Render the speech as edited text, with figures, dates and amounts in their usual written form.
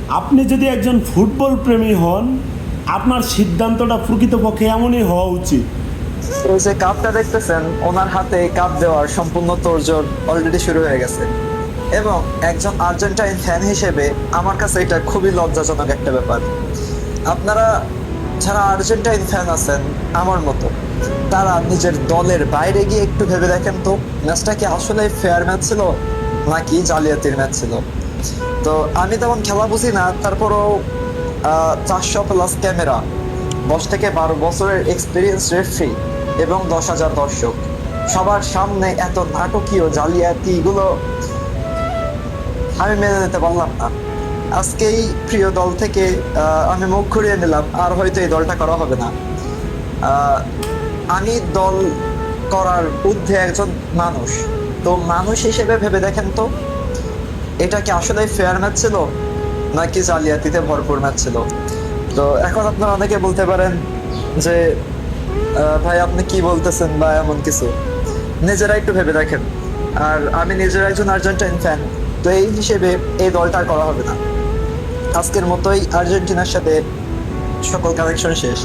আপনি যদি একজন ফুটবল প্রেমী হন, আপনার সিদ্ধান্তটা প্রকৃতপক্ষে এমনই হওয়া উচিত। এই যে কাপটা দেখতেছেন, ওনার হাতে কাপ দেওয়ার সম্পূর্ণ তোড়জোড় অলরেডি শুরু হয়ে গেছে। এবং একজন আর্জেন্টাইন ফ্যান হিসেবে আমার কাছে এটা খুবই লজ্জাজনক একটা ব্যাপার। আপনারা যারা আর্জেন্টাইন ফ্যান আছেন আমার মতো, তারা নিজের দলের বাইরে গিয়ে একটু ভেবে দেখেন তো, ম্যাচটা কি আসলে ফেয়ার ম্যাচ ছিল নাকি জালিয়াতির ম্যাচ ছিল। তো আমি তেমন খেলা বুঝি না, তারপরও 400+ ক্যামেরা, 10 থেকে 12 বছরের এক্সপিরিয়েন্স রেফারি এবং 10,000 দর্শক, সবার সামনে এত নাটকীয় জালিয়াতি গুলো আমি মেনে নিতে পারলাম না। আজকেই প্রিয় দল থেকে আমি মুখ ঘুরিয়ে নিলাম, আর হয়তো এই দলটা করা হবে না। আহ, আমি দল করার ঊর্ধ্বে একজন মানুষ। তো মানুষ হিসেবে ভেবে দেখেন তো, এটা কি আসলে ফেয়ার ম্যাচ ছিল নাকি জালিয়াতিতে ভরপুর ম্যাচ ছিল। তো এখন আপনারা অনেকে বলতে পারেন যে ভাই আপনি কি বলতেছেন বা এমন কিছু, নিজেরা একটু ভেবে দেখেন। আর আমি নিজের একজন আর্জেন্টাইন ফ্যান, তো এই হিসেবে এই দলটা আর করা হবে না। আজকের মতোই আর্জেন্টিনার সাথে সকল কানেকশন শেষ।